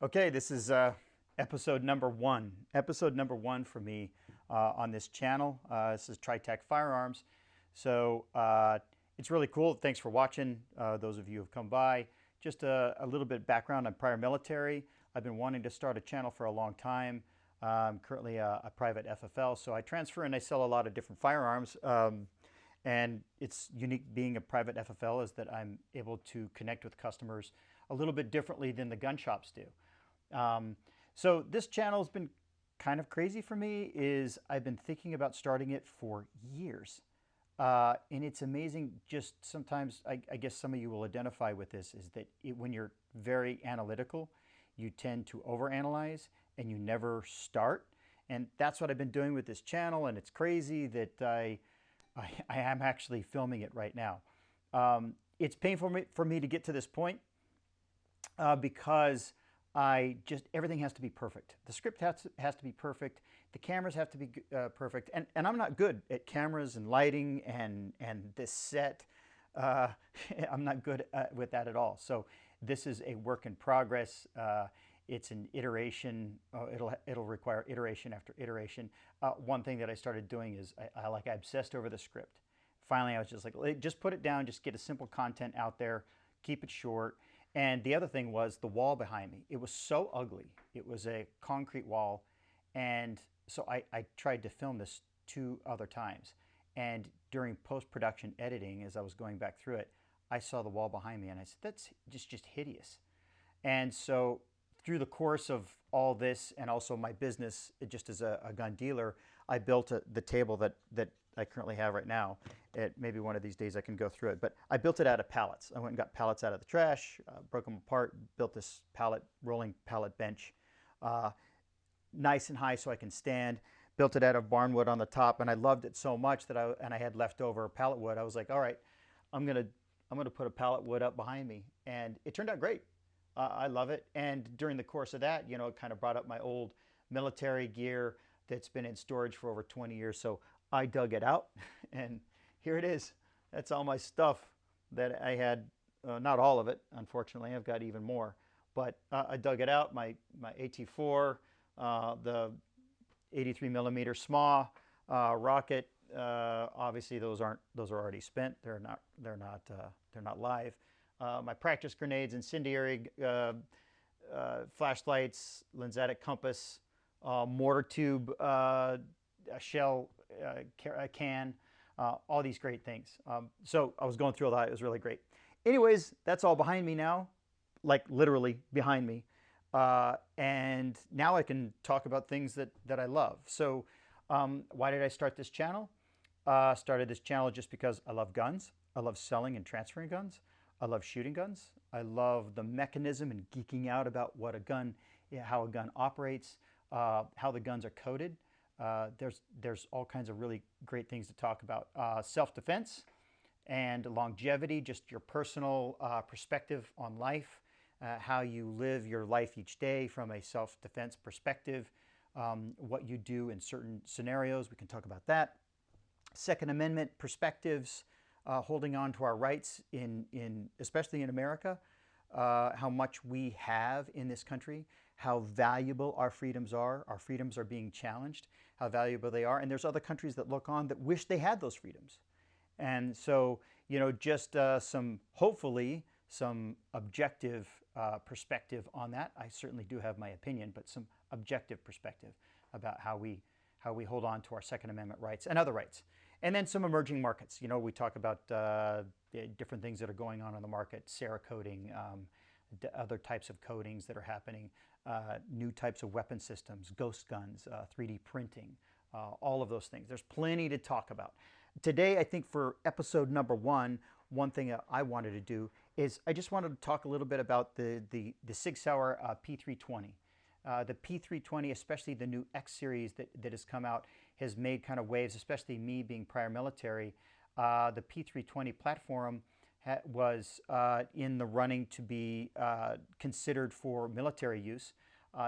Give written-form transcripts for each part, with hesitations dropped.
Okay, this is episode number one. Episode number one for me on this channel. This is TriTech Firearms. So it's really cool. Thanks for watching, those of you who have come by. Just a little bit of background. I'm prior military. I've been wanting to start a channel for a long time. I'm currently a private FFL, so I transfer and I sell a lot of different firearms. And it's unique being a private FFL is that I'm able to connect with customers a little bit differently than the gun shops do. So this channel has been kind of crazy for me. I've been thinking about starting it for years. And it's amazing, just sometimes, I guess some of you will identify with this, is that when you're very analytical, you tend to overanalyze and you never start. And that's what I've been doing with this channel, and it's crazy that I am actually filming it right now. It's painful for me to get to this point because everything has to be perfect. The script has to be perfect. The cameras have to be perfect. And I'm not good at cameras and lighting and this set. I'm not good with that at all. So this is a work in progress. It's an iteration. It'll require iteration after iteration. One thing that I started doing is I obsessed over the script. Finally, I was just like, just put it down, just get a simple content out there, keep it short. And the other thing was the wall behind me. It was so ugly. It was a concrete wall. And so I tried to film this 2 other times. And during post-production editing, as I was going back through it, I saw the wall behind me and I said, that's just hideous. And so through the course of all this and also my business, just as a gun dealer, I built the table that I currently have right now. Maybe one of these days I can go through it, but I built it out of pallets. I went and got pallets out of the trash, broke them apart, built this rolling pallet bench, nice and high so I can stand. Built it out of barn wood on the top, and I loved it so much that I had leftover pallet wood. I was like, all right, I'm gonna put a pallet wood up behind me, and it turned out great. I love it. And during the course of that, you know, it kind of brought up my old military gear that's been in storage for over 20 years. So I dug it out, and here it is. That's all my stuff that I had. Not all of it, unfortunately. I've got even more. But I dug it out. My AT4, the 83 millimeter SMAW rocket. Obviously, those are already spent. They're not live. My practice grenades, incendiary flashlights, lensatic compass, mortar tube, a shell can, all these great things. So I was going through all that. It was really great. Anyways, that's all behind me now, like literally behind me. And now I can talk about things that I love. So why did I start this channel? Started this channel just because I love guns. I love selling and transferring guns. I love shooting guns. I love the mechanism and geeking out about what a gun, how a gun operates, how the guns are coded. There's all kinds of really great things to talk about. Self-defense and longevity, just your personal perspective on life, how you live your life each day from a self-defense perspective, what you do in certain scenarios. We can talk about that. Second Amendment perspectives, holding on to our rights especially in America, how much we have in this country, how valuable our freedoms are. Our freedoms are being challenged, how valuable they are. And there's other countries that look on that wish they had those freedoms. And so, you know, just hopefully some objective perspective on that. I certainly do have my opinion, but some objective perspective about how we hold on to our Second Amendment rights and other rights. And then some emerging markets. You know, we talk about different things that are going on in the market, Cerakoting, other types of coatings that are happening, new types of weapon systems, ghost guns, 3D printing, all of those things. There's plenty to talk about. Today, I think for episode number one thing that I wanted to do is I just wanted to talk a little bit about the Sig Sauer P320. The P320, especially the new X series that has come out, has made kind of waves, especially me being prior military. The P320 platform was in the running to be considered for military use.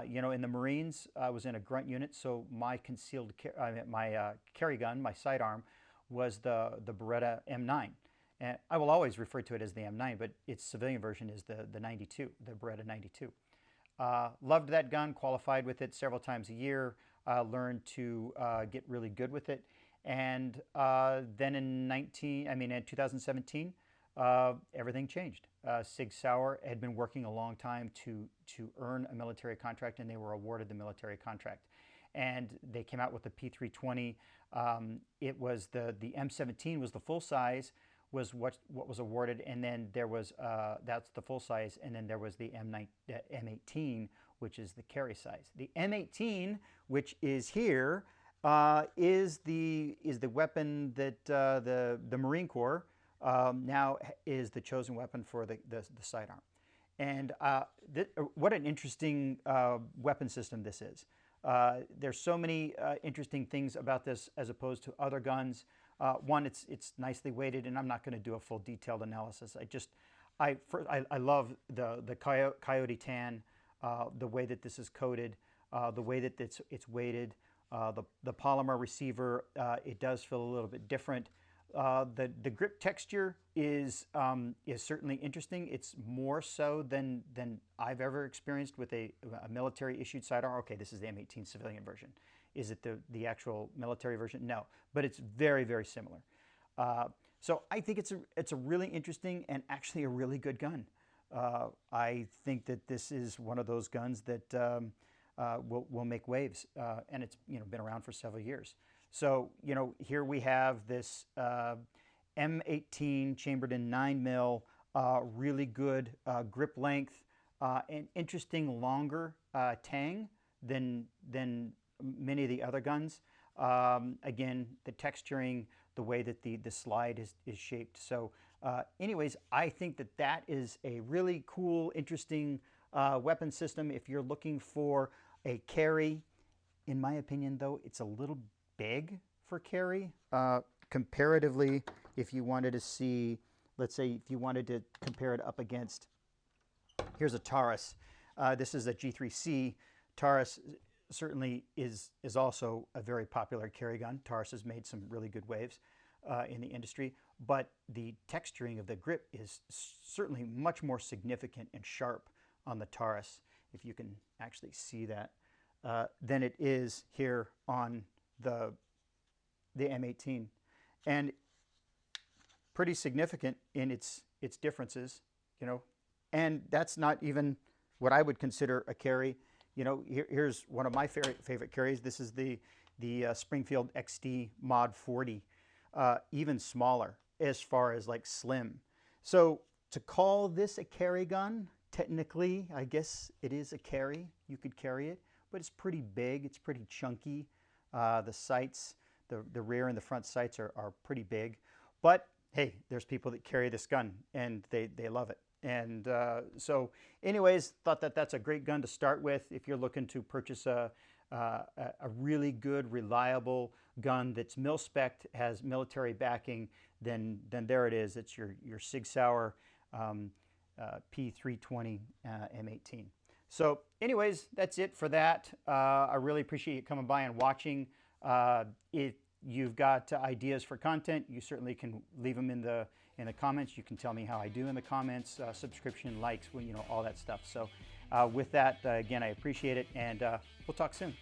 You know, in the Marines, I was in a grunt unit, so my carry gun, my sidearm, was the Beretta M9. And I will always refer to it as the M9, but its civilian version is the 92, the Beretta 92. Loved that gun, qualified with it several times a year, learned to get really good with it. And then in 2017, everything changed. Sig Sauer had been working a long time to earn a military contract, and they were awarded the military contract. And they came out with the P320. It was the M17 was the full size, was what was awarded, and then there was that's the full size, and then there was the M18, which is the carry size. The M18, which is here, is the weapon that the Marine Corps now is the chosen weapon for the sidearm. And what an interesting weapon system this is. There's so many interesting things about this as opposed to other guns. One, it's nicely weighted, and I'm not going to do a full detailed analysis. I love the coyote tan, the way that this is coated, the way that it's weighted, the polymer receiver. It does feel a little bit different. The grip texture is certainly interesting. It's more so than I've ever experienced with a military issued sidearm. Okay, this is the M18 civilian version. Is it the actual military version? No, but it's very, very similar. So I think it's a really interesting and actually a really good gun. I think that this is one of those guns that will make waves, and it's been around for several years. So here we have this M18 chambered in 9mm, really good grip length, and interesting longer tang than many of the other guns. Again, the texturing, the way that the slide is shaped. So anyways, I think that is a really cool, interesting weapon system. If you're looking for a carry, in my opinion, though, it's a little big for carry. Comparatively, if you wanted to see, let's say if you wanted to compare it up against, here's a Taurus. This is a G3C. Taurus certainly is also a very popular carry gun. Taurus has made some really good waves in the industry, but the texturing of the grip is certainly much more significant and sharp on the Taurus, if you can actually see that, than it is here on the M18, and pretty significant in its differences, and that's not even what I would consider a carry. Here's one of my favorite carries. This is the Springfield XD Mod 40, even smaller as far as like slim. So to call this a carry gun, technically, I guess it is a carry. You could carry it, but it's pretty big. It's pretty chunky. The sights, the rear and the front sights are pretty big. But hey, there's people that carry this gun and they love it. And so anyways, thought that's a great gun to start with if you're looking to purchase a really good, reliable gun that's mil-spec'd, has military backing, then there it is. It's your Sig Sauer P320 M18. So anyways, that's it for that. I really appreciate you coming by and watching. If you've got ideas for content, you certainly can leave them in the comments. You can tell me how I do in the comments, subscription, likes, all that stuff. So with that, again, I appreciate it, and we'll talk soon.